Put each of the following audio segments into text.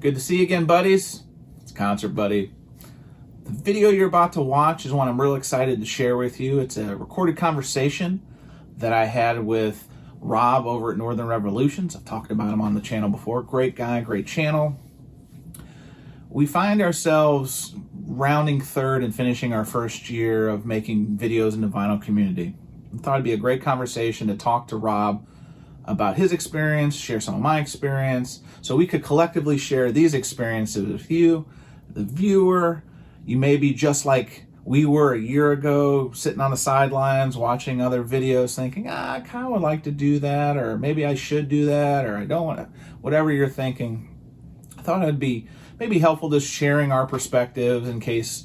Good to see you again, buddies. It's Concert Buddy. The video you're about to watch is one I'm real excited to share with you. It's a recorded conversation that I had with Rob over at Northern Revolutions. I've talked about him on the channel before. Great guy, great channel. We find ourselves rounding third and finishing our first year of making videos in the vinyl community. I thought it'd be a great conversation to talk to Rob about his experience, share some of my experience, so we could collectively share these experiences with you, the viewer. You may be just like we were a year ago, sitting on the sidelines watching other videos thinking, I kind of would like to do that, or maybe I should do that, or I don't want to, whatever you're thinking. I thought it'd be maybe helpful just sharing our perspectives in case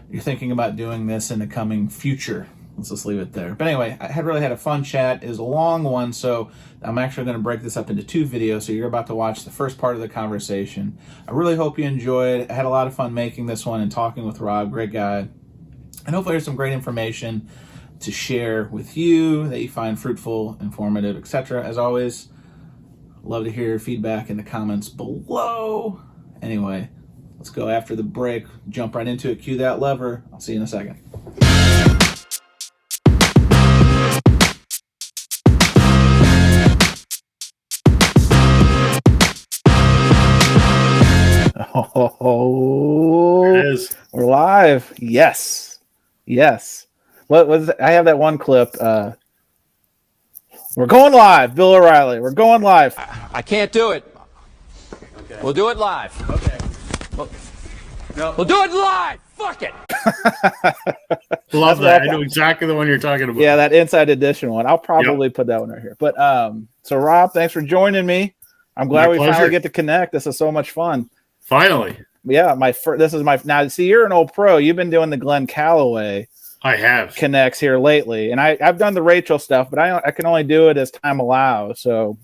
you're thinking about doing this in the coming future. Let's just leave it there. But anyway, I really had a fun chat. It was a long one, so I'm actually going to break this up into two videos. So you're about to watch the first part of the conversation. I really hope you enjoyed. I had a lot of fun making this one and talking with Rob, great guy. And hopefully there's some great information to share with you that you find fruitful, informative, etc. As always, love to hear your feedback in the comments below. Anyway, let's go after the break. Jump right into it. Cue that lever. I'll see you in a second. Oh, it is. We're live. Yes. What was I have that one clip. We're going live, Bill O'Reilly. We're going live. I can't do it. Okay. We'll do it live. Okay. We'll do it live. Fuck it. Love that. I know exactly the one you're talking about. Yeah, that Inside Edition one. I'll probably put that one right here. But so Rob, thanks for joining me. I'm glad we finally get to connect. This is so much fun. Finally. Yeah, this is my now. See, you're an old pro. You've been doing the Glenn Callaway. I have connects here lately, and I've done the Rachel stuff, but I can only do it as time allows. So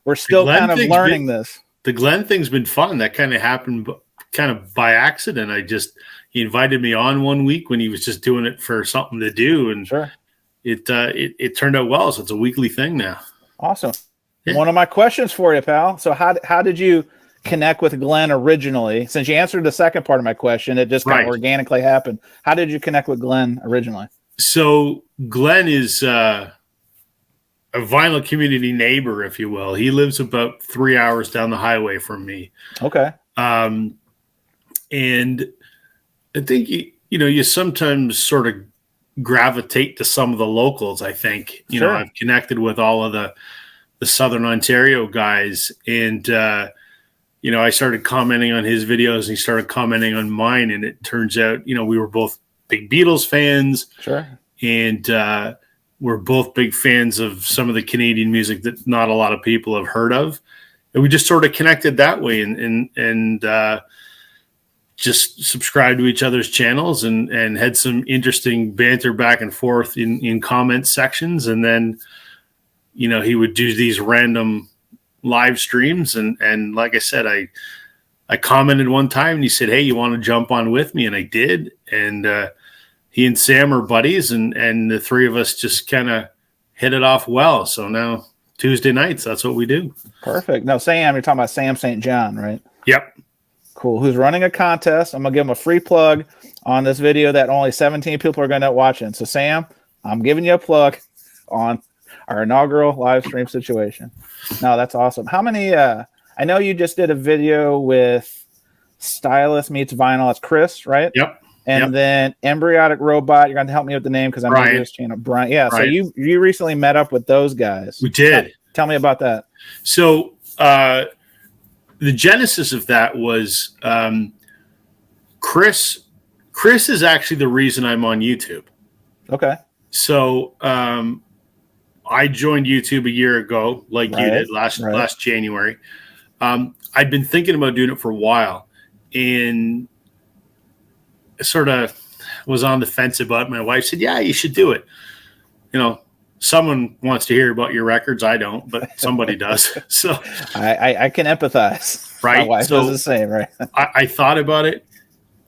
we're still kind of learning this. The Glenn thing's been fun. That kind of happened kind of by accident. He invited me on one week when he was just doing it for something to do, and sure. It turned out well. So it's a weekly thing now. Awesome. Yeah. One of my questions for you, pal. So how did you connect with Glenn originally? Since you answered the second part of my question, it just kind of organically happened. How did you connect with Glenn originally? So Glenn is a vinyl community neighbor, if you will. He lives about 3 hours down the highway from me. Okay. And I think you sometimes sort of gravitate to some of the locals. I think Sure. I've connected with all of the Southern Ontario guys, and I started commenting on his videos, and he started commenting on mine, and it turns out we were both big Beatles fans. Sure. And we're both big fans of some of the Canadian music that not a lot of people have heard of, and we just sort of connected that way, and just subscribed to each other's channels and had some interesting banter back and forth in comment sections, and then he would do these random live streams, and like I said, I commented one time, and he said, "Hey, you want to jump on with me?" And I did, and he and Sam are buddies, and the three of us just kind of hit it off well. So now Tuesday nights, that's what we do. Perfect. Now, Sam, you're talking about Sam St. John, right? Yep. Cool. Who's running a contest? I'm gonna give him a free plug on this video that only 17 people are gonna watch in. So, Sam, I'm giving you a plug on our inaugural live stream situation. No, that's awesome. How many? I know you just did a video with Stylist Meets Vinyl. That's Chris, right? Yep. And then Embryonic Robot. You're going to help me with the name because I'm new to this channel. Brian. Yeah. Brian. So you recently met up with those guys. We did. Tell me about that. So the genesis of that was Chris. Chris is actually the reason I'm on YouTube. Okay. So I joined YouTube a year ago, like you did last January. I'd been thinking about doing it for a while, and sort of was on the fence about it. My wife said, "Yeah, you should do it." Someone wants to hear about your records. I don't, but somebody does. So I can empathize. Right. My wife does the same, right? I thought about it,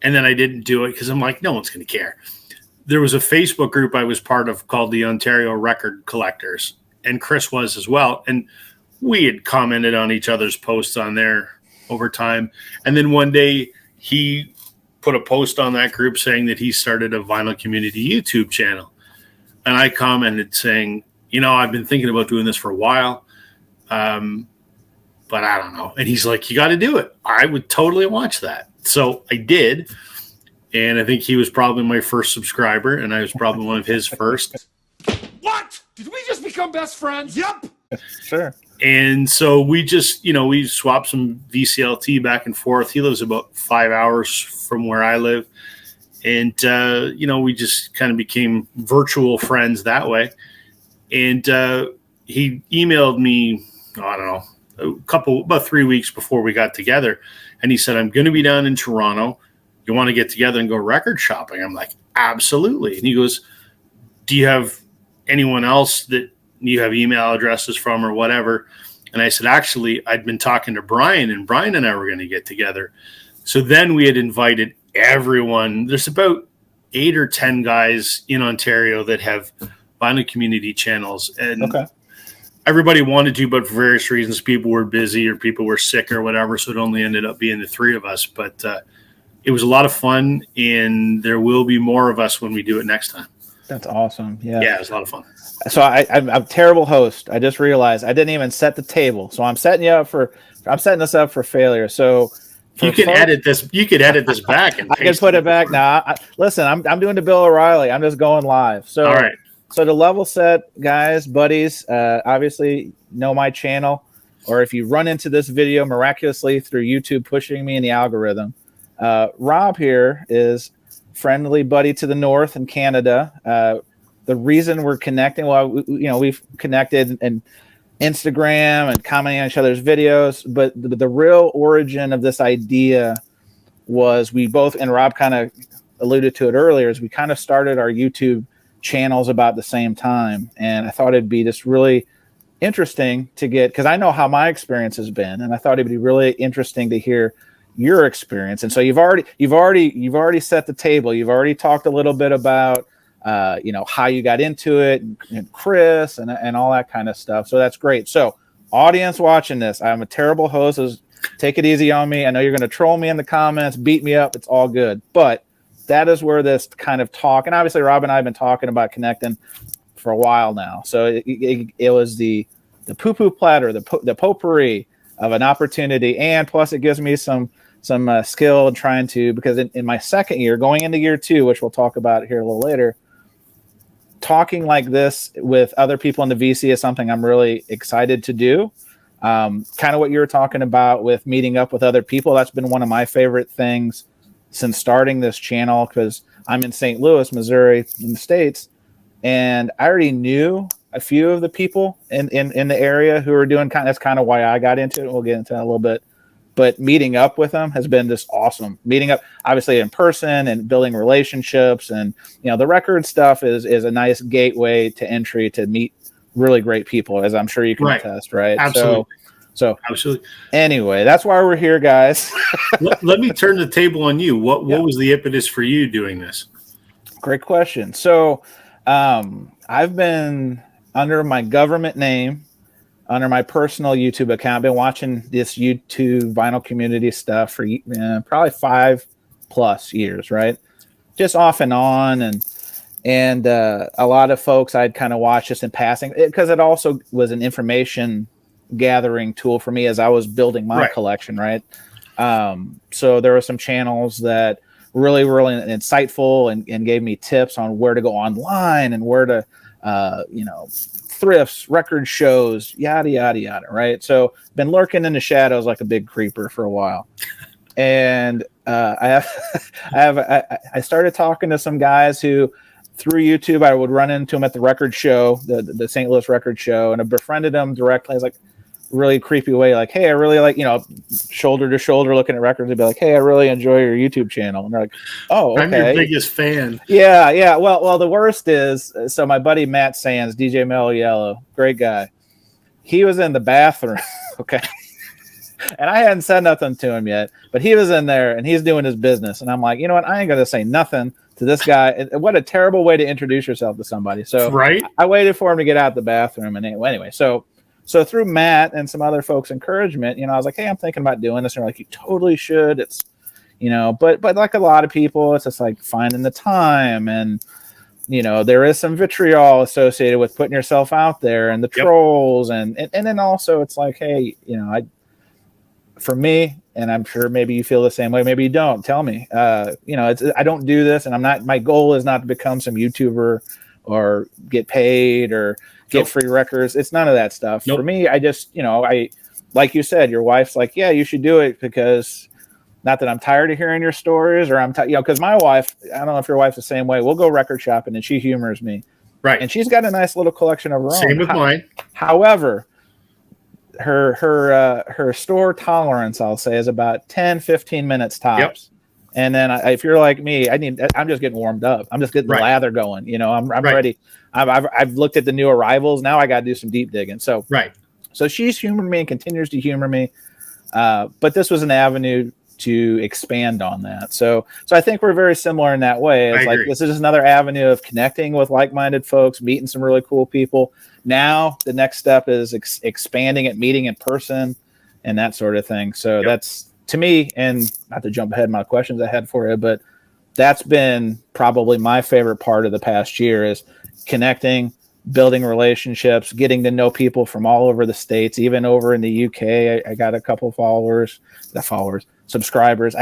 and then I didn't do it because I'm like, no one's going to care. There was a Facebook group I was part of called the Ontario Record Collectors, and Chris was as well. And we had commented on each other's posts on there over time. And then one day he put a post on that group saying that he started a Vinyl Community YouTube channel. And I commented saying, I've been thinking about doing this for a while, but I don't know. And he's like, you got to do it. I would totally watch that. So I did. And I think he was probably my first subscriber, and I was probably one of his first. What? Did we just become best friends? Yep. Sure. And so we just, we swapped some VCLT back and forth. He lives about 5 hours from where I live. And, we just kind of became virtual friends that way. And he emailed me, I don't know, about 3 weeks before we got together. And he said, I'm going to be down in Toronto. You want to get together and go record shopping? I'm like, absolutely. And he goes, do you have anyone else that you have email addresses from or whatever? And I said, actually, I'd been talking to Brian, and Brian and I were going to get together. So then we had invited everyone. There's about 8 or 10 guys in Ontario that have Vinyl Community channels. And everybody wanted to, but for various reasons, people were busy or people were sick or whatever. So it only ended up being the 3 of us. But it was a lot of fun, and there will be more of us when we do it next time. That's awesome. Yeah, it was a lot of fun. So I'm a terrible host. I just realized I didn't even set the table. So I'm setting this up for failure. So you can edit this. You could edit this back and I can put it back now. Listen, I'm doing the Bill O'Reilly. I'm just going live. So all right. So to level set, guys, buddies, obviously know my channel, or if you run into this video miraculously through YouTube pushing me in the algorithm, Rob here is friendly buddy to the north in Canada. The reason we're connecting, we've connected in Instagram and commenting on each other's videos, but the real origin of this idea was we both, and Rob kind of alluded to it earlier, is we kind of started our YouTube channels about the same time. And I thought it'd be just really interesting to get, because I know how my experience has been, and I thought it'd be really interesting to hear your experience. And so you've already set the table. You've already talked a little bit about how you got into it, and Chris and all that kind of stuff. So that's great. So audience watching this, I'm a terrible host. So take it easy on me. I know you're going to troll me in the comments, beat me up. It's all good. But that is where this kind of talk, and obviously Rob and I have been talking about connecting for a while now. So it was the poo-poo platter, the potpourri of an opportunity. And plus it gives me some skill in trying to, because in my second year, going into year 2, which we'll talk about here a little later, talking like this with other people in the VC is something I'm really excited to do. Kind of what you were talking about with meeting up with other people. That's been one of my favorite things since starting this channel, because I'm in St. Louis, Missouri, in the States, and I already knew a few of the people in the area who are doing that's kind of why I got into it. We'll get into that a little bit. But meeting up with them has been just awesome. Meeting up, obviously, in person and building relationships. And, the record stuff is a nice gateway to entry to meet really great people, as I'm sure you can attest, right? Absolutely. So absolutely. Anyway, that's why we're here, guys. let me turn the table on you. What was the impetus for you doing this? Great question. So I've been under my government name, under my personal YouTube account. I've been watching this YouTube Vinyl Community stuff for probably 5+ years, right? Just off and on. And a lot of folks I'd kind of watch just in passing, because it also was an information gathering tool for me as I was building my collection, right? So there were some channels that really insightful and gave me tips on where to go online and where to, thrifts, record shows, yada, yada, yada, right? So been lurking in the shadows like a big creeper for a while. And I started talking to some guys who, through YouTube, I would run into them at the record show, the St. Louis record show, and I befriended them directly. I was like, really creepy way, like, hey, I really like, shoulder to shoulder looking at records, and be like, hey, I really enjoy your YouTube channel. And they're like, oh, okay. I'm your biggest fan. Yeah. Well, the worst is, so my buddy Matt Sands, DJ Mellow Yellow, great guy. He was in the bathroom, okay? And I hadn't said nothing to him yet, but he was in there and he's doing his business. And I'm like, you know what? I ain't going to say nothing to this guy. What a terrible way to introduce yourself to somebody. So I waited for him to get out the bathroom. And anyway, so So through Matt and some other folks' encouragement, I was like, hey, I'm thinking about doing this. And they're like, you totally should. It's, but like a lot of people, it's just like finding the time, and there is some vitriol associated with putting yourself out there, and the trolls, and then also it's like, hey, for me, and I'm sure maybe you feel the same way, maybe you don't, tell me, I don't do this, and my goal is not to become some YouTuber or get paid or get free records. It's none of that stuff. For me, I just, I, like you said, your wife's like, yeah, you should do it, because not that I'm tired of hearing your stories, or I'm because my wife, I don't know if your wife's the same way. We'll go record shopping and she humors me. Right. And she's got a nice little collection of her own. Same with mine. However, her store tolerance, I'll say, is about 10, 15 minutes tops. Yep. And then if you're like me, I'm just getting warmed up. I'm just getting the lather going. I'm ready. I've looked at the new arrivals. Now I got to do some deep digging. So she's humored me and continues to humor me. But this was an avenue to expand on that. So I think we're very similar in that way. It's like, this is just another avenue of connecting with like-minded folks, meeting some really cool people. Now the next step is expanding it, meeting in person, and that sort of thing. So that's, to me, and not to jump ahead of my questions I had for you, but that's been probably my favorite part of the past year, is connecting, building relationships, getting to know people from all over the States, even over in the UK. I got a couple subscribers.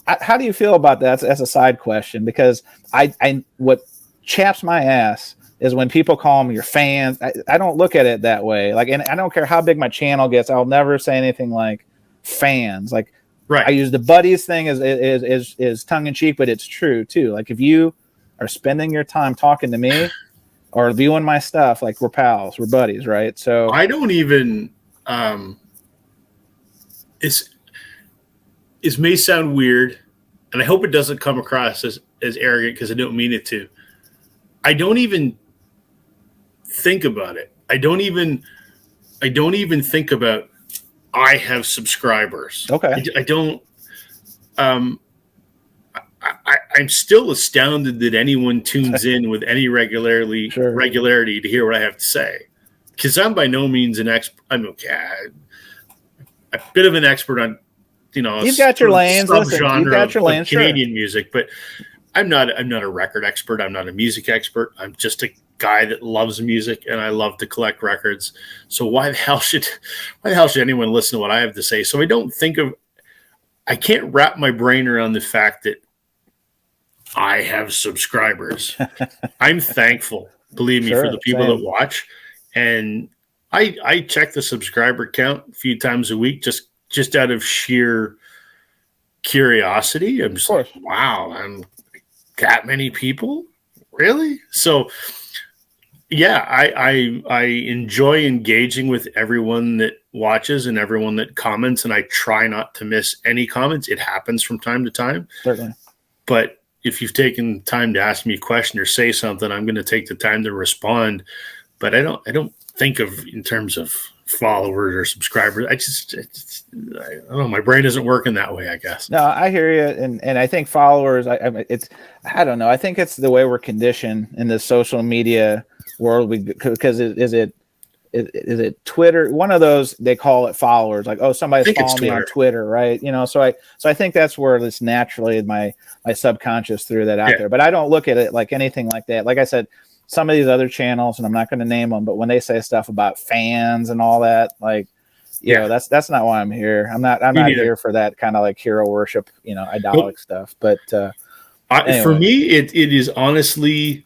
How do you feel about that as a side question? Because I what chaps my ass is when people call me your fans. I don't look at it that way. Like, and I don't care how big my channel gets, I'll never say anything like fans. Like, I use the buddies thing as tongue in cheek, but it's true too. Like, if you are spending your time talking to me or viewing my stuff, like, we're pals, we're buddies, right? So I don't even it may sound weird, and I hope it doesn't come across as arrogant, because I don't mean it to. I don't even think about it. I don't even think about I have subscribers. Okay. I don't. I'm still astounded that anyone tunes in with any regularity to hear what I have to say, because I'm by no means an expert. I'm a bit of an expert on, you've got your lanes. Listen, you've got your lanes, Canadian music, but I'm not a record expert. I'm not a music expert. I'm just a guy that loves music, and I love to collect records. So why the hell should anyone listen to what I have to say? So I can't wrap my brain around the fact that I have subscribers. I'm thankful, believe me, for the people that watch. And I check the subscriber count a few times a week, just out of sheer curiosity. I'm just like, wow, I'm that many people? Really? So yeah, I enjoy engaging with everyone that watches and everyone that comments, and I try not to miss any comments. It happens from time to time. Certainly. But if you've taken time to ask me a question or say something, I'm going to take the time to respond. But I don't think of in terms of followers or subscribers. I don't know. My brain isn't working that way, I guess. No, I hear you. And I think followers, I don't know. I think it's the way we're conditioned in the social media world. Because is it Twitter? One of those, they call it followers. Like, oh, somebody's following me on Twitter, right? So I think that's where this naturally my subconscious threw that out there. But I don't look at it like anything like that. Like I said, some of these other channels, and I'm not going to name them, but when they say stuff about fans and all that, like, that's not why I'm here. I'm not here for that kind of like hero worship, idolic stuff. But anyway. For me, it is honestly,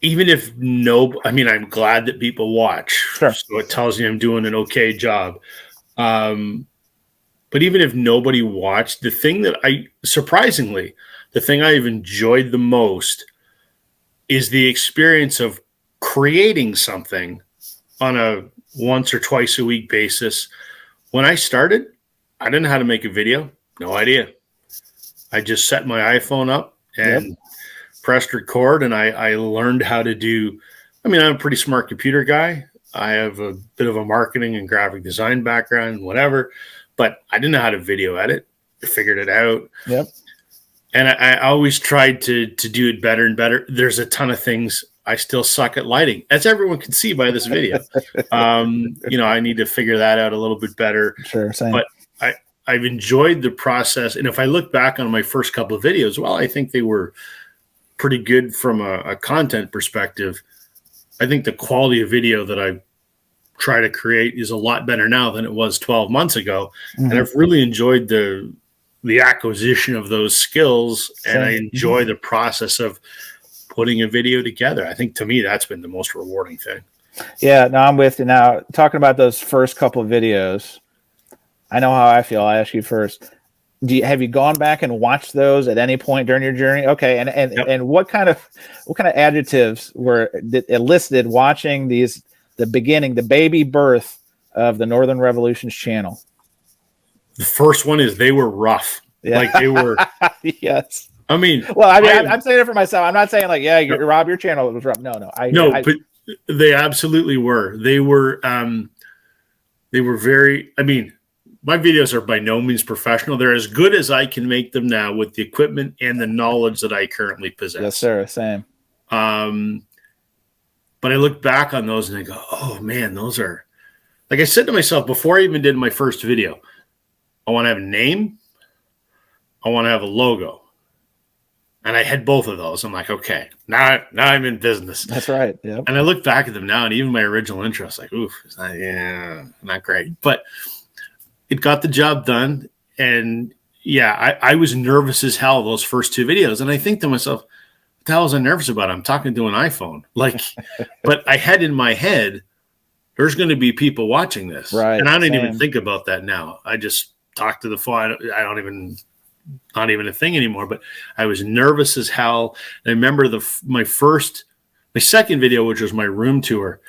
even if I'm glad that people watch. Sure. So it tells me I'm doing an okay job. But even if nobody watched, the thing I've enjoyed the most is the experience of creating something on a once or twice a week basis. When I started, I didn't know how to make a video. No idea. I just set my iPhone up and pressed record, and I learned how to do. I'm a pretty smart computer guy. I have a bit of a marketing and graphic design background and whatever, but I didn't know how to video edit. I figured it out. Yep. And I always tried to do it better and better. There's a ton of things I still suck at lighting, as everyone can see by this video. I need to figure that out a little bit better. Sure, same. But I've enjoyed the process. And if I look back on my first couple of videos, well, I think they were pretty good from a content perspective. I think the quality of video that I try to create is a lot better now than it was 12 months ago. And I've really enjoyed the acquisition of those skills. And I enjoy the process of putting a video together. I think to me, that's been the most rewarding thing. Yeah, no, I'm with you. Now, talking about those first couple of videos, I know how I feel. I ask you first. Have you gone back and watched those at any point during your journey? Okay, and what kind of adjectives were elicited watching the beginning, the baby birth of the Northern Revolution's channel? The first one is they were rough. Yeah. Like they were. Yes. I mean, well, I'm saying it for myself. I'm not saying like, yeah, Rob, your channel was rough. No. But they absolutely were. They were very. I mean, my videos are by no means professional. They're as good as I can make them now with the equipment and the knowledge that I currently possess. Yes, sir. Same. But I look back on those and I go, oh man, those are, like I said to myself before I even did my first video, I want to have a name. I want to have a logo. And I had both of those. I'm like, okay, now I'm in business. That's right. Yeah. And I look back at them now, and even my original intro, I was like, oof, not great. But it got the job done. And yeah, I was nervous as hell those first two videos. And I think to myself, what the hell was I nervous about? I'm talking to an iPhone. Like, but I had in my head, there's going to be people watching this. Right. And I don't even think about that now. I just talk to the phone. Not even a thing anymore, but I was nervous as hell. And I remember my second video, which was my room tour,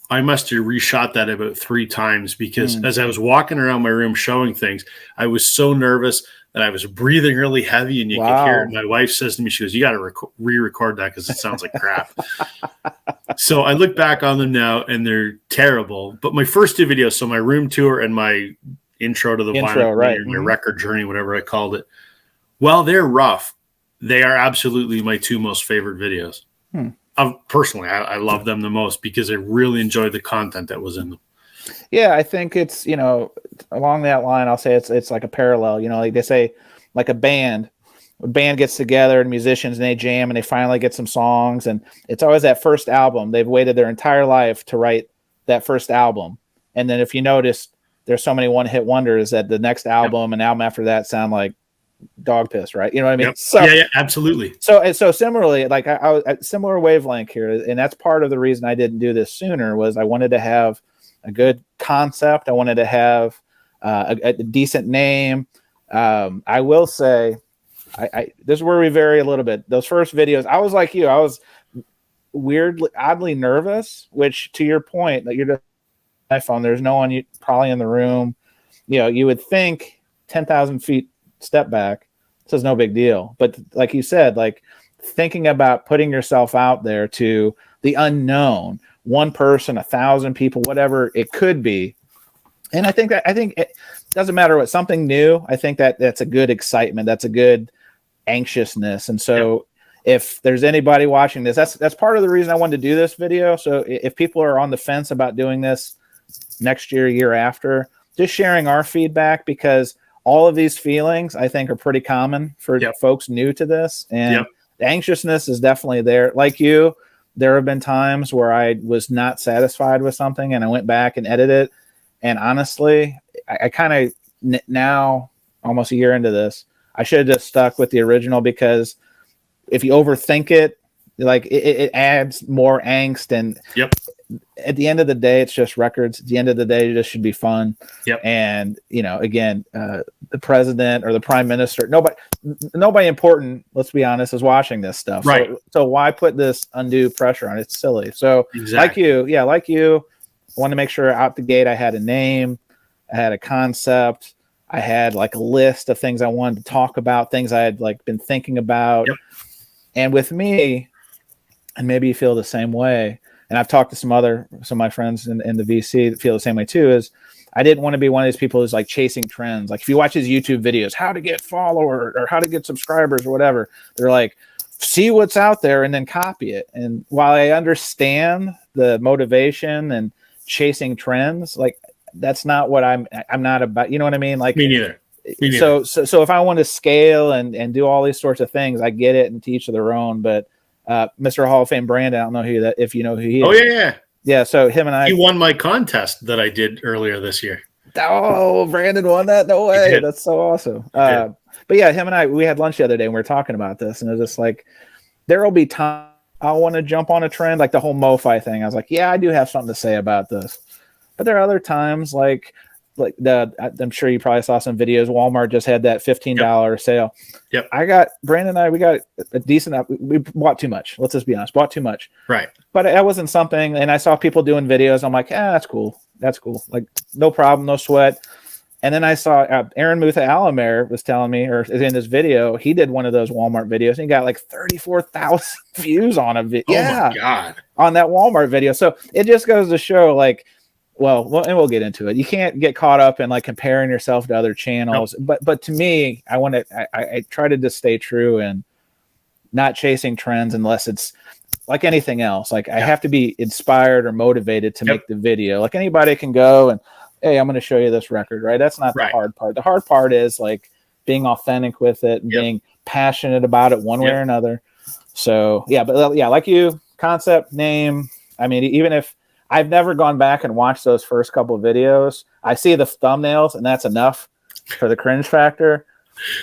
I must have reshot that about 3 times because as I was walking around my room showing things, I was so nervous that I was breathing really heavy, and you could hear it. My wife says to me, she goes, you got to re-record that because it sounds like crap. So I look back on them now and they're terrible. But my first 2 videos, so my room tour and my intro to the vinyl, right, my record journey, whatever I called it, well, they're rough. They are absolutely my 2 most favorite videos. Personally, I love them the most because I really enjoyed the content that was in them. Yeah, I think it's, along that line, I'll say it's like a parallel. Like they say, like a band gets together and musicians and they jam and they finally get some songs, and it's always that first album. They've waited their entire life to write that first album, and then if you notice, there's so many one-hit wonders that the next album and album after that sound like dog piss, right? You know what I mean? Yep. So yeah, absolutely. So similarly, like I was at similar wavelength here, and that's part of the reason I didn't do this sooner was I wanted to have a good concept. I wanted to have a decent name. I will say, this is where we vary a little bit. Those first videos, I was like you, I was oddly nervous, which to your point that you're just iPhone, there's no one probably in the room. You would think 10,000 feet step back, this is no big deal. But like you said, like thinking about putting yourself out there to the unknown, one person, 1,000 people, whatever it could be. And I think it doesn't matter what, something new. I think that's a good excitement. That's a good anxiousness. And so if there's anybody watching this, that's part of the reason I wanted to do this video. So if people are on the fence about doing this next year after, just sharing our feedback, because all of these feelings I think are pretty common for folks new to this. And the anxiousness is definitely there. Like you, there have been times where I was not satisfied with something and I went back and edited it. And honestly, I kind of now, almost a year into this, I should have just stuck with the original, because if you overthink it, like it adds more angst. And at the end of the day, it's just records. At the end of the day, it just should be fun. And again, the president or the prime minister, nobody important, let's be honest, is watching this stuff. Right. So why put this undue pressure on it? It's silly. So like you, I want to make sure out the gate I had a name, I had a concept, I had like a list of things I wanted to talk about, things I had like been thinking about. And with me, and maybe you feel the same way, and I've talked to some of my friends in the VC that feel the same way too, is I didn't want to be one of these people who's like chasing trends. Like if you watch his YouTube videos, how to get followers or how to get subscribers or whatever, they're like see what's out there and then copy it. And while I understand the motivation and chasing trends, like that's not what I'm not about, you know what I mean? Like Me neither. Me neither. So if I want to scale and do all these sorts of things, I get it, and to each of their own. But Mr. Hall of Fame Brandon, I don't know if you know who he is. Oh yeah. Yeah. So him and I, he won my contest that I did earlier this year. oh, Brandon won that? No way. That's so awesome. But yeah, him and I, we had lunch the other day and we were talking about this, and it was just like, there will be time I want to jump on a trend, like the whole MoFi thing. I was like, yeah, I do have something to say about this. But there are other times like I'm sure you probably saw some videos. Walmart just had that $15 sale. Yep. Brandon and I, we got a decent, we bought too much. Let's just be honest, bought too much. Right. But that wasn't something, and I saw people doing videos. I'm like, that's cool. That's cool. Like, no problem, no sweat. And then I saw Aaron Mutha Alamere was telling me, or in this video, he did one of those Walmart videos, and he got like 34,000 views on a video. Oh my God. On that Walmart video. So it just goes to show, like, well, and we'll get into it. You can't get caught up in like comparing yourself to other channels. Nope. But to me, I try to just stay true and not chasing trends unless it's like anything else. Like I have to be inspired or motivated to make the video. Like anybody can go and, hey, I'm going to show you this record, right? That's not the hard part. The hard part is like being authentic with it and being passionate about it one way or another. So yeah, but yeah, like you, concept, name. I mean, even if I've never gone back and watched those first couple of videos, I see the thumbnails and that's enough for the cringe factor.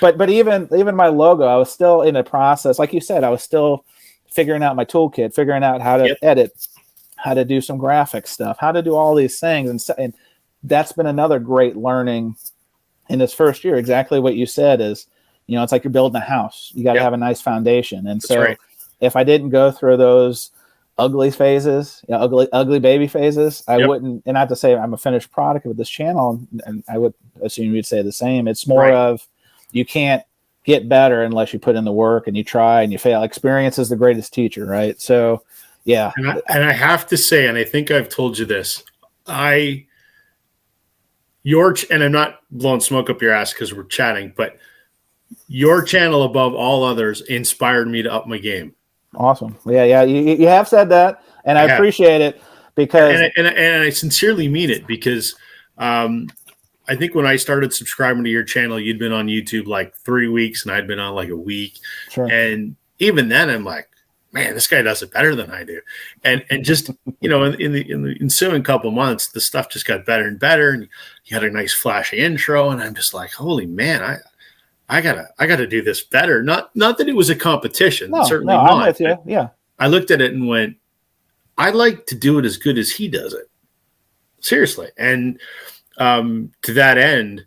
But even my logo, I was still in a process. Like you said, I was still figuring out my toolkit, figuring out how to edit, how to do some graphic stuff, how to do all these things. And that's been another great learning in this first year. Exactly what you said is, you know, it's like you're building a house. You got to have a nice foundation. And so if I didn't go through those ugly phases, you know, ugly baby phases, I wouldn't, and not to say I'm a finished product with this channel, and I would assume you'd say the same. It's more of, you can't get better unless you put in the work and you try and you fail. Experience is the greatest teacher, right? So, yeah. And I have to say, and I think I've told you this, and I'm not blowing smoke up your ass because we're chatting, but your channel above all others inspired me to up my game. Awesome. Yeah. You have said that, and I appreciate it because, and I sincerely mean it, because I think when I started subscribing to your channel, you'd been on YouTube like 3 weeks and I'd been on like a week. Sure. And even then I'm like, man, this guy does it better than I do. And just, you know, in the ensuing couple months, the stuff just got better and better. And you had a nice flashy intro. And I'm just like, holy man, I gotta do this better. Not that it was a competition. Certainly not. I'm with you. Yeah. I looked at it and went, I'd like to do it as good as he does it. Seriously. And to that end,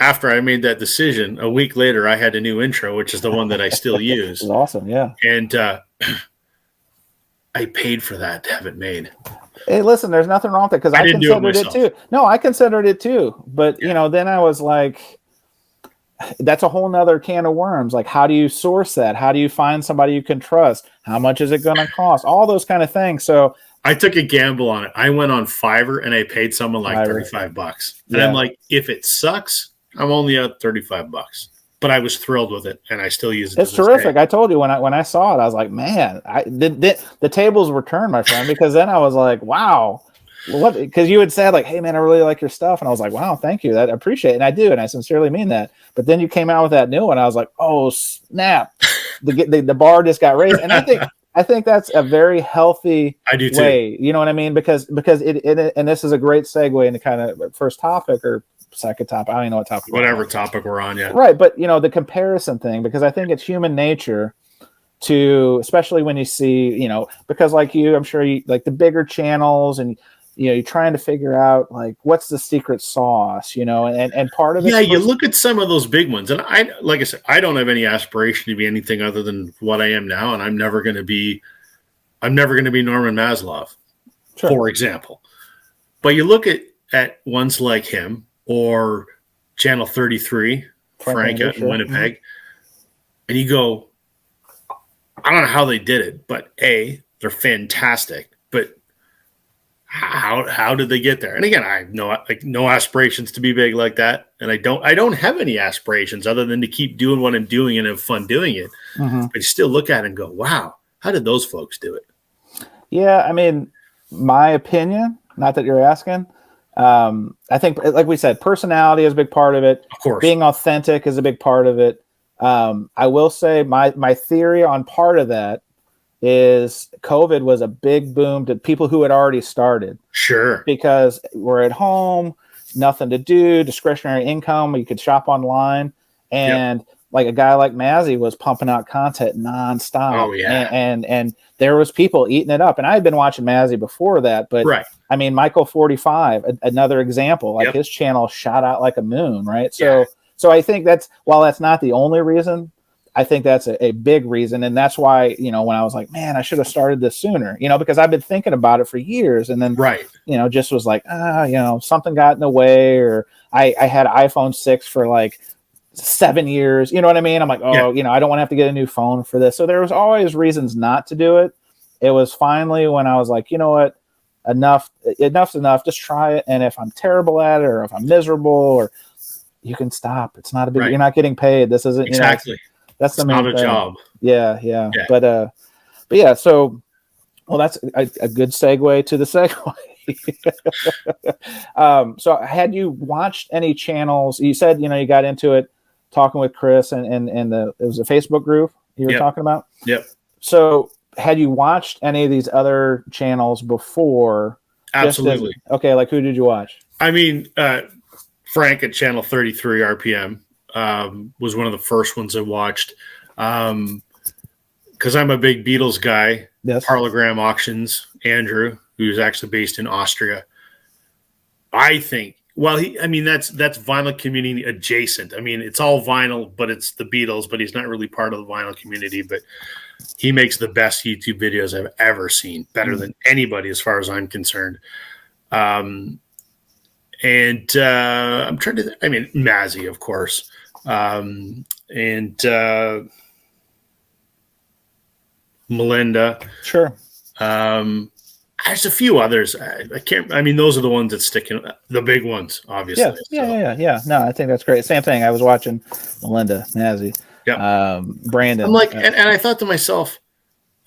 after I made that decision, a week later, I had a new intro, which is the one that I still use. It's awesome. Yeah. And I paid for that to have it made. Hey, listen, there's nothing wrong with it, because I considered it too. No, I considered it too. But, you know, then I was like, that's a whole nother can of worms. Like, how do you source that? How do you find somebody you can trust? How much is it going to cost? All those kind of things. So I took a gamble on it. I went on Fiverr and I paid someone like $35. And I'm like, if it sucks, I'm only out $35. But I was thrilled with it, and I still use it. It's terrific. I told you when I saw it, I was like, man, the tables were turned, my friend, because then I was like, wow. What? Because you had said like, hey man, I really like your stuff, and I was like, wow, thank you, I appreciate it, and I do, and I sincerely mean that. But then you came out with that new one, I was like, oh snap, the bar just got raised, and I think that's a very healthy way. You know what I mean? Because it and this is a great segue into kind of first topic or second topic. I don't even know what topic. Whatever topic we're on, yeah. Right, but you know, the comparison thing, because I think it's human nature to, especially when you see, you know, because like you, I'm sure you like the bigger channels, and you know, you're trying to figure out like what's the secret sauce, you know, and part of it. Yeah, you look at some of those big ones, and like I said, I don't have any aspiration to be anything other than what I am now, and I'm never going to be Norman Maslov, for example. But you look at ones like him or Channel 33, Frank out in Winnipeg, and you go, I don't know how they did it, but A, they're fantastic, but how did they get there? And again, I have no aspirations to be big like that, and I don't have any aspirations other than to keep doing what I'm doing and have fun doing it. Mm-hmm. But you still look at it and go, wow, how did those folks do it? Yeah, I mean, my opinion, not that you're asking, I think, like we said, personality is a big part of it. Of course. Being authentic is a big part of it. I will say my theory on part of that is COVID was a big boom to people who had already started. Sure. Because we're at home, nothing to do, discretionary income, you could shop online. And like a guy like Mazzy was pumping out content nonstop. Oh, yeah. And there was people eating it up. And I had been watching Mazzy before that, but right. I mean, Michael 45, another example, like his channel shot out like a moon, right? So I think while that's not the only reason, I think that's a big reason. And that's why, when I was like, man, I should have started this sooner, because I've been thinking about it for years. And then, just was like, something got in the way, or I had iPhone 6 for like 7 years. You know what I mean? I'm like, I don't want to have to get a new phone for this. So there was always reasons not to do it. It was finally when I was like, you know what? Enough's enough. Just try it. And if I'm terrible at it, or if I'm miserable, or you can stop. It's not a big, you're not getting paid. This isn't exactly. That's the main thing. Job. Yeah. But yeah. So, well, that's a good segue to the segue. So had you watched any channels? You said, you got into it talking with Chris and it was a Facebook group you were talking about. Yep. So had you watched any of these other channels before? Absolutely. Okay. Like who did you watch? I mean, Frank at channel 33 RPM. Was one of the first ones I watched because I'm a big Beatles guy. Yes. Parlogram Auctions, Andrew, who's actually based in Austria. I think, that's vinyl community adjacent. I mean, it's all vinyl, but it's the Beatles, but he's not really part of the vinyl community. But he makes the best YouTube videos I've ever seen, better than anybody as far as I'm concerned. And I'm trying to, Mazzy, of course. Melinda. Sure. There's a few others. I can't, those are the ones that stick in, the big ones, obviously. Yeah. No, I think that's great. Same thing. I was watching Melinda, Mazzy, Brandon. I'm like, and I thought to myself,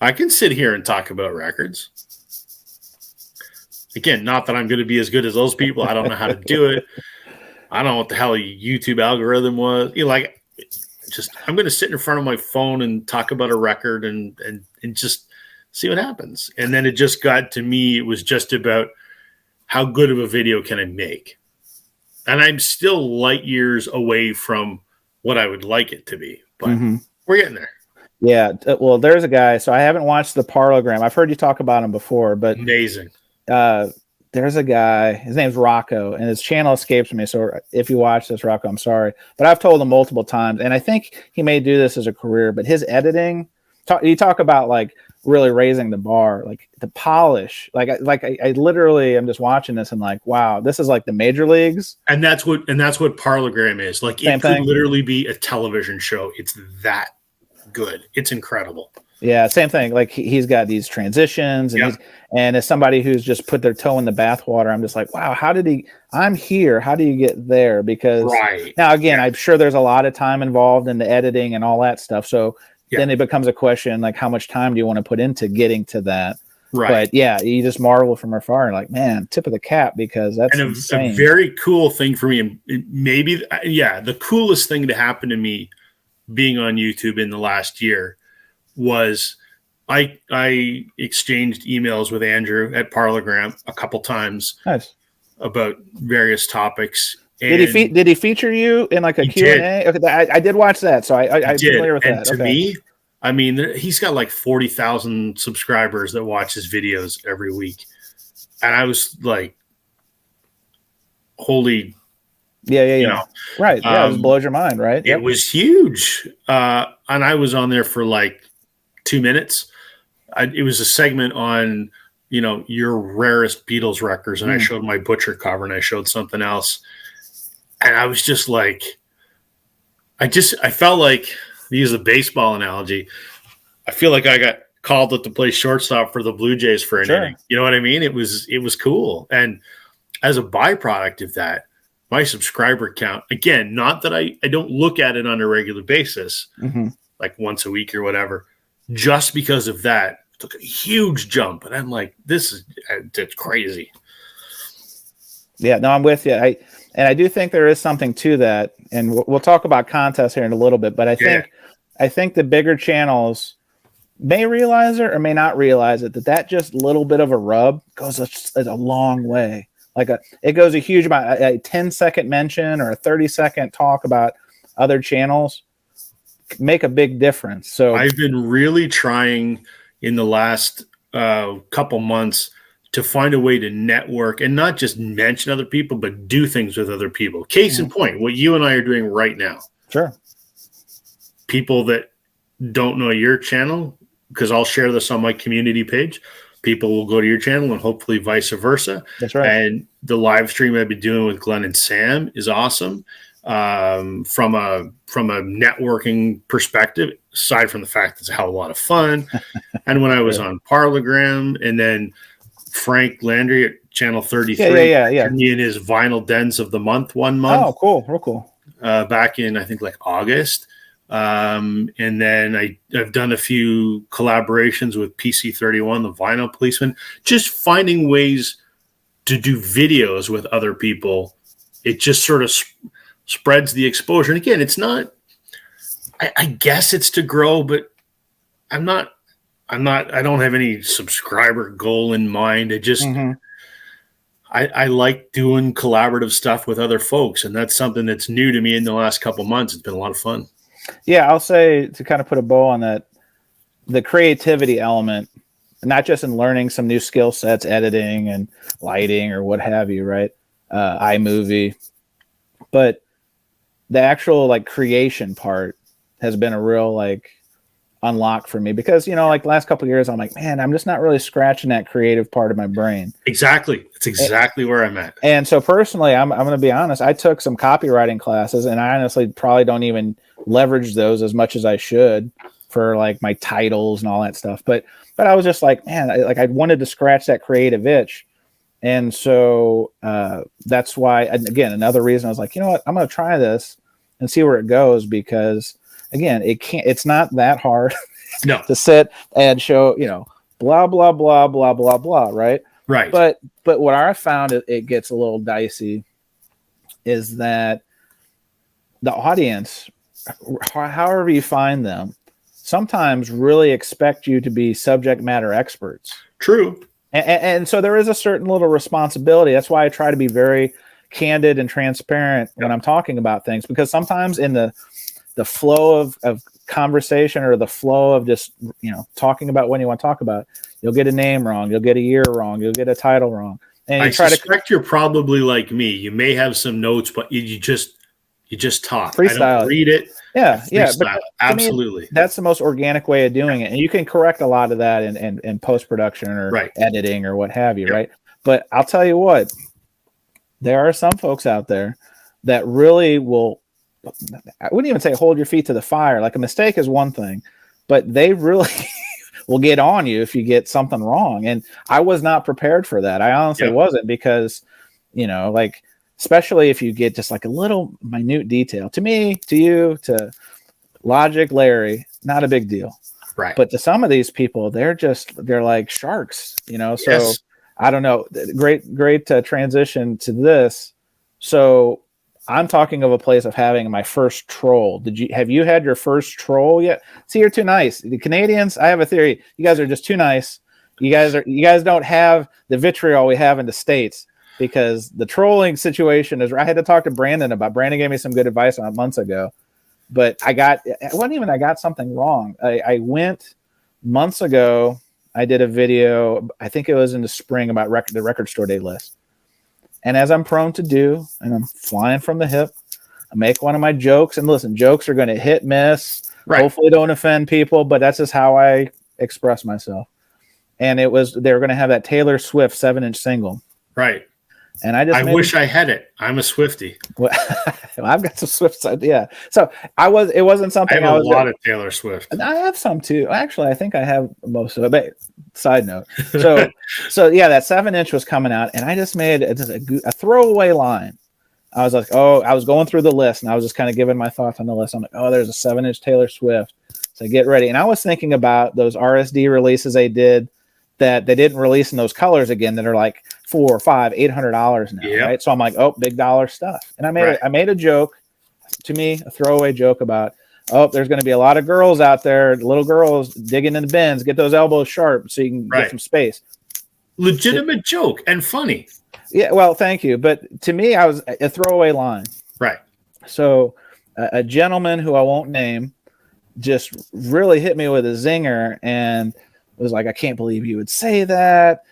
I can sit here and talk about records. Again, not that I'm going to be as good as those people. I don't know how to do it. I don't know what the hell a YouTube algorithm was. I'm going to sit in front of my phone and talk about a record and just see what happens. And then it just got to me. It was just about how good of a video can I make? And I'm still light years away from what I would like it to be, but we're getting there. Yeah. Well, there's a guy. So I haven't watched the Parlogram. I've heard you talk about him before, but amazing. There's a guy, his name's Rocco, and his channel escapes me. So if you watch this, Rocco, I'm sorry. But I've told him multiple times, and I think he may do this as a career, but his editing, you talk about like really raising the bar, like the polish. I literally am just watching this and like, wow, this is like the major leagues. And that's what Parlogram is. Like it could literally be a television show. It's that good. It's incredible. Yeah, same thing. Like he's got these transitions, and and as somebody who's just put their toe in the bathwater, I'm just like, wow, I'm here. How do you get there? Because now again, I'm sure there's a lot of time involved in the editing and all that stuff. So then it becomes a question like, how much time do you want to put into getting to that? Right. But yeah, you just marvel from afar and like, man, tip of the cap, because that's insane. A very cool thing for me, and maybe the coolest thing to happen to me being on YouTube in the last year was I exchanged emails with Andrew at Parlogram a couple times about various topics. And did he feature you in like a Q&A? Okay, I did watch that, so I'm familiar with that. To me, he's got like 40,000 subscribers that watch his videos every week, and I was like, holy. Yeah. Right. Yeah, it just blows your mind, right? It was huge. And I was on there for like 2 minutes. It was a segment on, your rarest Beatles records. And I showed my Butcher cover and I showed something else. And I was just like, I felt like, to use a baseball analogy, I feel like I got called up to play shortstop for the Blue Jays for an Sure. inning. You know what I mean? It was cool. And as a byproduct of that, my subscriber count, again, not that I don't look at it on a regular basis, like once a week or whatever, just because of that, took a huge jump. And I'm like, it's crazy. Yeah, no, I'm with you. I do think there is something to that, and we'll talk about contests here in a little bit. But I think the bigger channels may realize it or may not realize it, that just little bit of a rub goes a long way. It goes a huge amount. A 10-second mention or a 30-second talk about other channels make a big difference. So I've been really trying in the last couple months to find a way to network and not just mention other people, but do things with other people. Case in point, what you and I are doing right now. Sure. People that don't know your channel, because I'll share this on my community page, people will go to your channel and hopefully vice versa. That's right. And the live stream I've been doing with Glenn and Sam is awesome. From a networking perspective, aside from the fact it's a hell of a lot of fun. And when I was on Parlogram, and then Frank Landry at Channel 33, turned me in his Vinyl Dens of the Month 1 month. Oh, cool, real cool. Back in, I think, like August. And then I've done a few collaborations with PC31, the Vinyl Policeman, just finding ways to do videos with other people. It just sort of spreads the exposure. And again, it's not, I guess it's to grow, but I don't have any subscriber goal in mind. I just, I like doing collaborative stuff with other folks. And that's something that's new to me in the last couple months. It's been a lot of fun. Yeah, I'll say, to kind of put a bow on that, the creativity element, not just in learning some new skill sets, editing and lighting or what have you, right? iMovie, but the actual creation part has been a real unlock for me, because the last couple of years I'm like, man, I'm just not really scratching that creative part of my brain. Exactly. It's exactly where I'm at. And so personally, I'm going to be honest, I took some copywriting classes, and I honestly probably don't even leverage those as much as I should for my titles and all that stuff. But I was just like, man, I wanted to scratch that creative itch. And so that's why, again, another reason I was like, you know what, I'm going to try this and see where it goes, because again, it's not that hard to sit and show, blah, blah, blah, blah, blah, blah. Right. Right. But what I found, it gets a little dicey, is that the audience, however you find them, sometimes really expect you to be subject matter experts. True. And so there is a certain little responsibility. That's why I try to be very candid and transparent when I'm talking about things, because sometimes in the flow of conversation, or the flow of just, talking about what you want to talk about, you'll get a name wrong, you'll get a year wrong, you'll get a title wrong. And I suspect you're probably like me. You may have some notes, but you just talk. Freestyle. I don't read it. Yeah. But absolutely. Me, that's the most organic way of doing it. And you can correct a lot of that in post-production or editing or what have you. Yep. Right. But I'll tell you what, there are some folks out there that really will, I wouldn't even say hold your feet to the fire. Like, a mistake is one thing, but they really will get on you if you get something wrong. And I was not prepared for that. I honestly wasn't, because, especially if you get just a little minute detail, to me, to you, to Logic, Larry, not a big deal. Right. But to some of these people, they're like sharks, So yes. I don't know. Great transition to this. So I'm talking of a place of having my first troll. Have you had your first troll yet? See, you're too nice. The Canadians, I have a theory. You guys are just too nice. You guys don't have the vitriol we have in the States, because the trolling situation is, I had to talk to Brandon about. Brandon gave me some good advice on it months ago, but I got something wrong. I went months ago. I did a video, I think it was in the spring, about the record store day list. And as I'm prone to do, and I'm flying from the hip, I make one of my jokes. And listen, jokes are going to hit, miss. Right. Hopefully don't offend people, but that's just how I express myself. And they were going to have that Taylor Swift 7-inch single. Right. And I just I wish I had it. I'm a Swiftie. Well, I've got some Swift. Yeah. So it wasn't something I have a lot of Taylor Swift. I have some too. Actually, I think I have most of it. But side note. So yeah, that 7-inch was coming out, and I just made a throwaway line. I was like, I was going through the list, and I was just kind of giving my thoughts on the list. I'm like, there's a 7-inch Taylor Swift. So get ready. And I was thinking about those RSD releases they did that they didn't release in those colors again that are like $400 or $800 now, right? So I'm like, big dollar stuff. And I made a joke, to me, a throwaway joke about, there's going to be a lot of girls out there, little girls digging in the bins, get those elbows sharp so you can get some space. Legitimate joke and funny. Yeah, well, thank you. But to me, I was a throwaway line. Right. So a gentleman who I won't name just really hit me with a zinger and was like, I can't believe you would say that.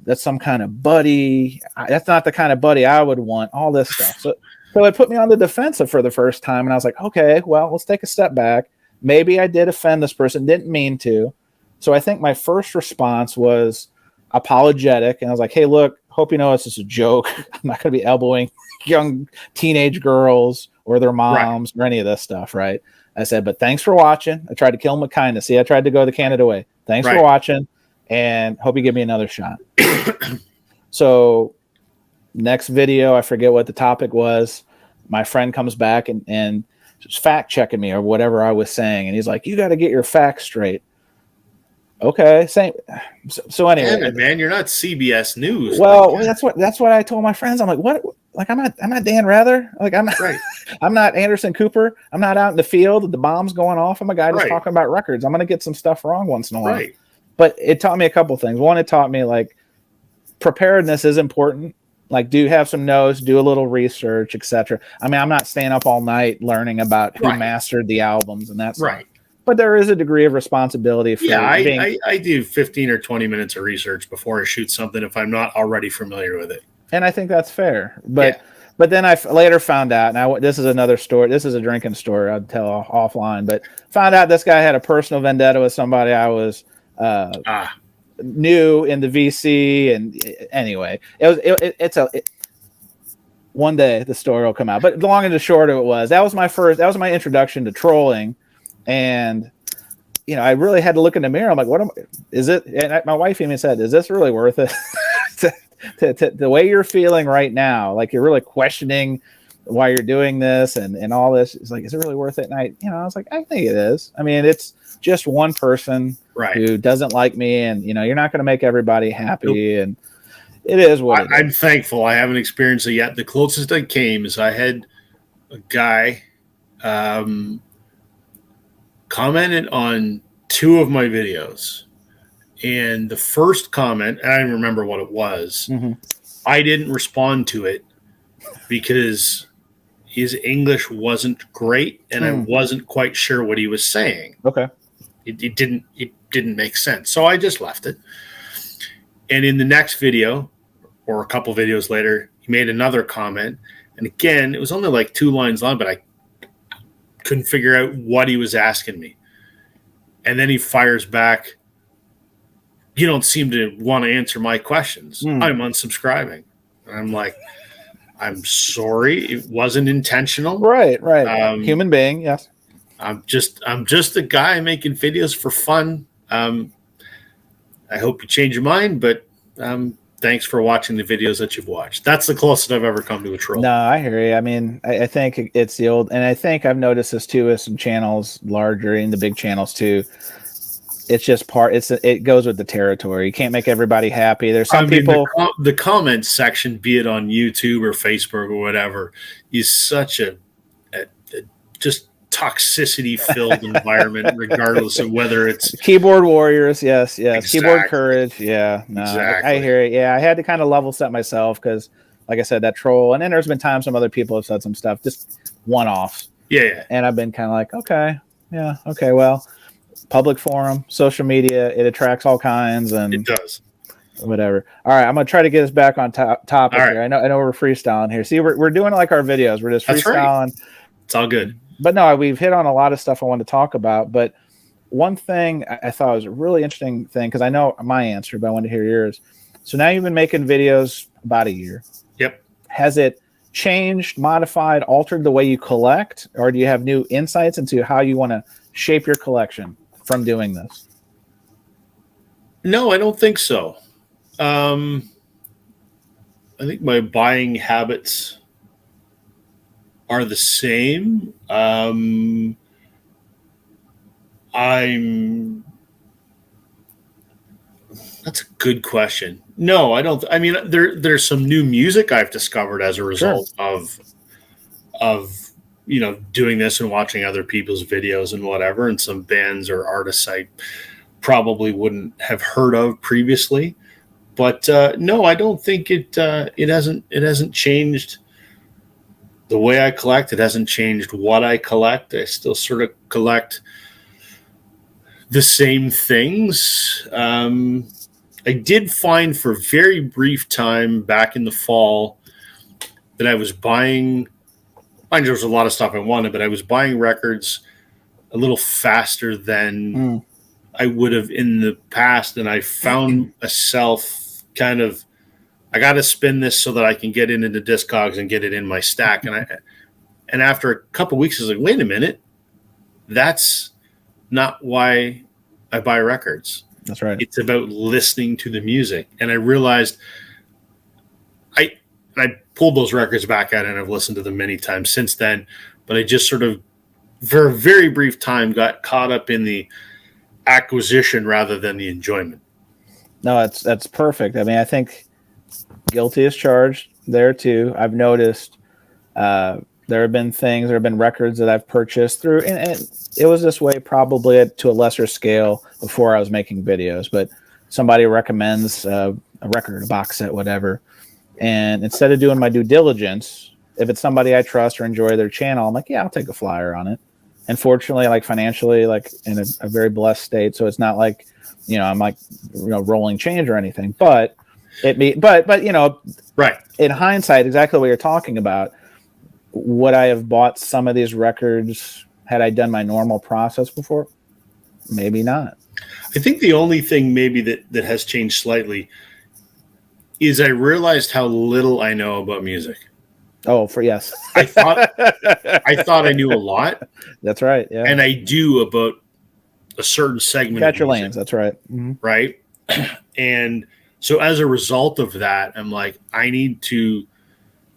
That's some kind of buddy. That's not the kind of buddy I would want. All this stuff. So it put me on the defensive for the first time. And I was like, okay, well, let's take a step back. Maybe I did offend this person. Didn't mean to. So I think my first response was apologetic. And I was like, hey, look, hope you know this is a joke. I'm not going to be elbowing young teenage girls or their moms or any of this stuff, right? I said, but thanks for watching. I tried to kill him with kindness. See, I tried to go the Canada way. Thanks for watching, and hope you give me another shot. So next video, I forget what the topic was. My friend comes back and just fact checking me or whatever I was saying. And he's like, you got to get your facts straight. Okay. Same. So anyway, Damn it, man, you're not CBS News. Well, that's what I told my friends. I'm like, what? Like, I'm not Dan Rather. Like, I'm not, I'm not Anderson Cooper. I'm not out in the field. The bomb's going off. I'm a guy just talking about records. I'm going to get some stuff wrong once in a while. Right. But it taught me a couple things. One, it taught me like preparedness is important. Like, do have some notes, do a little research, etc. I mean, I'm not staying up all night learning about who mastered the albums and that stuff. Right. But there is a degree of responsibility for I do 15 or 20 minutes of research before I shoot something if I'm not already familiar with it. And I think that's fair. But then I later found out, now this is another story. This is a drinking story I'd tell offline. But found out this guy had a personal vendetta with somebody I was new in the VC. And anyway, one day the story will come out. But the long and the short of it was, that was my introduction to trolling. And, you know, I really had to look in the mirror. I'm like, and my wife even said, is this really worth it? The way you're feeling right now, like you're really questioning why you're doing this and all this. It's like, is it really worth it? And I was like, I think it is. I mean, it's just one person who doesn't like me, and you know, you're not going to make everybody happy, and it is what it is. I'm thankful I haven't experienced it yet. The closest I came is I had a guy commented on 2 of my videos. And the first comment, and I don't remember what it was, I didn't respond to it because his English wasn't great, and I wasn't quite sure what he was saying. Okay. It didn't make sense. So I just left it. And in the next video, or a couple videos later, he made another comment. And again, it was only like 2 lines long, but I couldn't figure out what he was asking me. And then he fires back, you don't seem to want to answer my questions. I'm unsubscribing. And I'm like, I'm sorry. It wasn't intentional. Right. Human being. Yes. I'm just a guy making videos for fun. I hope you change your mind, but thanks for watching the videos that you've watched. That's the closest I've ever come to a troll. No, I hear you. I mean, I think it's the old, and I think I've noticed this too with some channels larger in the big channels too. It's just it goes with the territory. You can't make everybody happy. There's some people. The comments section, be it on YouTube or Facebook or whatever, is such a just toxicity filled environment, regardless of whether it's keyboard warriors. Yes. Exactly. Keyboard courage. Yeah. No, exactly. I hear it. Yeah. I had to kind of level set myself because, like I said, that troll. And then there's been times some other people have said some stuff, just one-offs. Yeah. And I've been kind of like, okay. Yeah. Okay. Well, public forum, social media, it attracts all kinds, and it does. Whatever. All right, I'm gonna try to get us back on topic here. I know we're freestyling here. See, we're doing like our videos. We're just freestyling. Right. It's all good. But no, we've hit on a lot of stuff I wanted to talk about. But one thing I thought was a really interesting thing, because I know my answer, but I want to hear yours. So now you've been making videos about a year. has it changed, modified, altered the way you collect, or do you have new insights into how you want to shape your collection from doing this? No, I don't think so. I think my buying habits are the same. That's a good question. No, I don't. I mean, there's some new music I've discovered as a result of doing this and watching other people's videos and whatever, and some bands or artists I probably wouldn't have heard of previously. But no, I don't think it hasn't changed the way I collect. It hasn't changed what I collect. I still sort of collect the same things. I did find for a very brief time back in the fall that I was buying, mind you, there was a lot of stuff I wanted, but I was buying records a little faster than I would have in the past. And I found myself kind of, I got to spin this so that I can get it into Discogs and get it in my stack. And after a couple of weeks, I was like, wait a minute, that's not why I buy records. That's right. It's about listening to the music. And I realized I pulled those records back out and I've listened to them many times since then. But I just sort of, for a very brief time, got caught up in the acquisition rather than the enjoyment. No, that's perfect. I mean, I think guilty as charged there too. I've noticed there have been records that I've purchased through, and it was this way probably to a lesser scale before I was making videos, but somebody recommends a record, a box set, whatever. And instead of doing my due diligence, if it's somebody I trust or enjoy their channel, I'm like, yeah, I'll take a flyer on it. And fortunately, like financially, like in a very blessed state. So it's not like, I'm like, rolling change or anything, but right. In hindsight, exactly what you're talking about, would I have bought some of these records had I done my normal process before? Maybe not. I think the only thing maybe that has changed slightly is I realized how little I know about music. Oh, yes. I thought I knew a lot. That's right. Yeah. And I do about a certain segment. Catch your lanes. That's right. Mm-hmm. Right. And so as a result of that, I'm like, I need to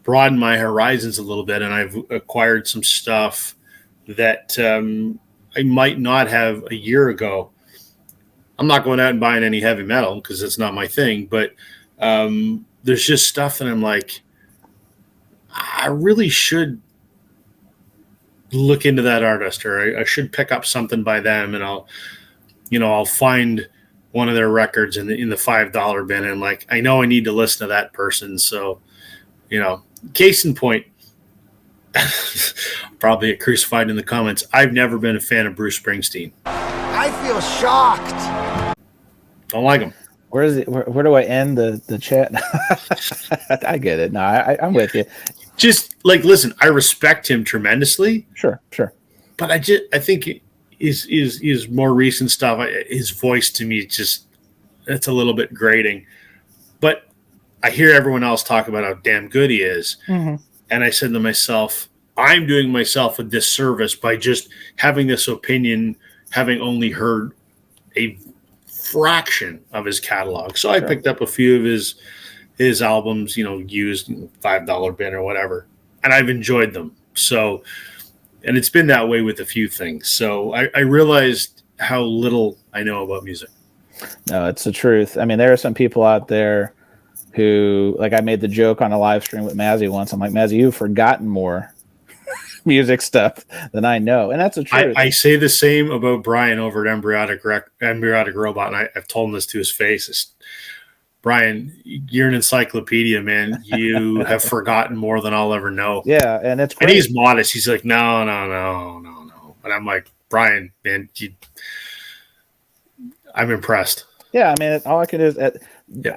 broaden my horizons a little bit. And I've acquired some stuff that I might not have a year ago. I'm not going out and buying any heavy metal because it's not my thing. But there's just stuff that I'm like, I really should look into that artist, or I should pick up something by them, and I'll find one of their records in the $5 bin, and I'm like, I know I need to listen to that person. So, case in point, probably get crucified in the comments, I've never been a fan of Bruce Springsteen. I feel shocked. Don't like him. Where is it? Where do I end the chat? I get it. No, I'm with you. Just like, listen, I respect him tremendously. Sure. But I think his more recent stuff, his voice to me, it's a little bit grating. But I hear everyone else talk about how damn good he is. Mm-hmm. And I said to myself, I'm doing myself a disservice by just having this opinion, having only heard a fraction of his catalog. So I picked up a few of his albums, used $5 bin or whatever, and I've enjoyed them. So, and it's been that way with a few things. So I realized how little I know about music. No, it's the truth. I mean, there are some people out there who, like, I made the joke on a live stream with Mazzy once. I'm like, Mazzy, you've forgotten more music stuff than I know. And that's the truth. I say the same about Brian over at Embryotic Robot. And I've told him this to his face. Brian, you're an encyclopedia, man. You have forgotten more than I'll ever know. Yeah, and it's great. And he's modest. He's like, no. And I'm like, Brian, man, I'm impressed. Yeah, I mean, all I can do is,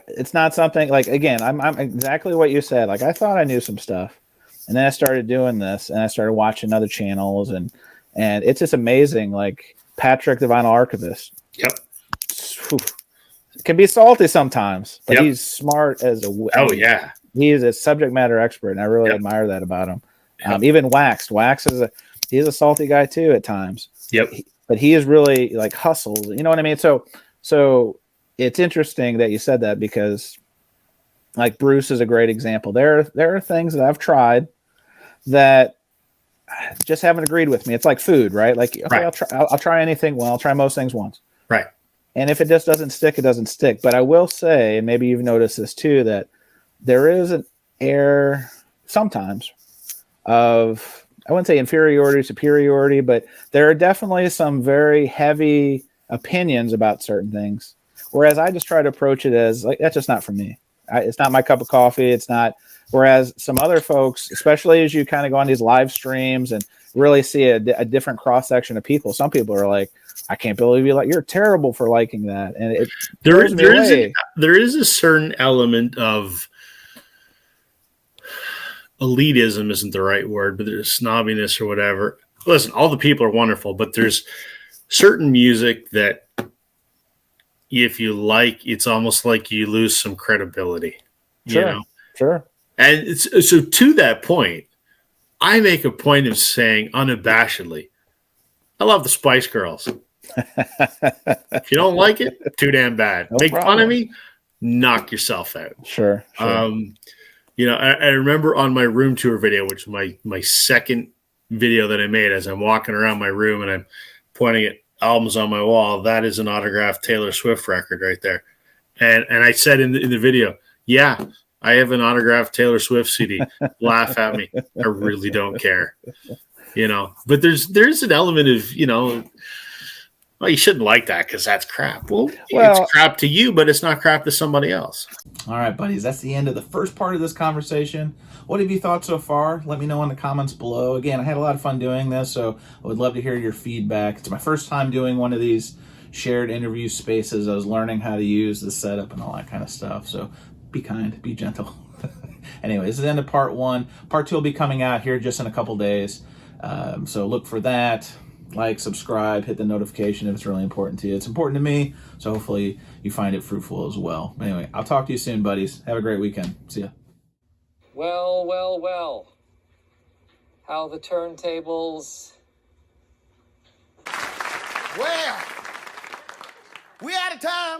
it's not something like, again, I'm exactly what you said. Like, I thought I knew some stuff, and then I started doing this, and I started watching other channels, and it's just amazing. Like Patrick, the Vinyl Archivist. Yep. Whew. Can be salty sometimes, but he's smart as a. Oh yeah. he is a subject matter expert, and I really admire that about him. Even Wax he's a salty guy too at times. Yep. But he is really like hustles. You know what I mean? So it's interesting that you said that, because like Bruce is a great example. There are things that I've tried that just haven't agreed with me. It's like food, right? Like, okay, right. I'll try anything. Well, I'll try most things once. Right. And if it just doesn't stick, it doesn't stick. But I will say, and maybe you've noticed this too, that there is an air sometimes of, I wouldn't say inferiority, superiority, but there are definitely some very heavy opinions about certain things. Whereas I just try to approach it as like, that's just not for me. It's not my cup of coffee. It's not. Whereas some other folks, especially as you kind of go on these live streams and really see a different cross section of people, some people are like, I can't believe you're terrible for liking that. And there is a certain element of elitism, isn't the right word, but there's snobbiness or whatever. Listen, all the people are wonderful, but there's certain music that if you like, it's almost like you lose some credibility. Sure, you know? Sure. And so to that point, I make a point of saying unabashedly, I love the Spice Girls. If you don't like it, too damn bad. Make fun of me, knock yourself out. Sure. You know, I remember on my room tour video, which is my second video that I made, as I'm walking around my room and I'm pointing at albums on my wall, that is an autographed Taylor Swift record right there. And I said in the video, yeah, I have an autographed Taylor Swift CD. Laugh at me. I really don't care. You know, but there's an element of, you know, well, you shouldn't like that because that's crap. Well, it's crap to you, but it's not crap to somebody else. All right, buddies, that's the end of the first part of this conversation. What have you thought so far? Let me know in the comments below. Again, I had a lot of fun doing this, so I would love to hear your feedback. It's my first time doing one of these shared interview spaces. I was learning how to use the setup and all that kind of stuff, so be kind, be gentle. Anyway, this is the end of part one. Part two will be coming out here just in a couple days, so look for that. Like, subscribe, hit the notification if it's really important to you. It's important to me, so hopefully you find it fruitful as well. Anyway, I'll talk to you soon, buddies. Have a great weekend. See ya. Well, well, well. How the turntables... Well, we out of time.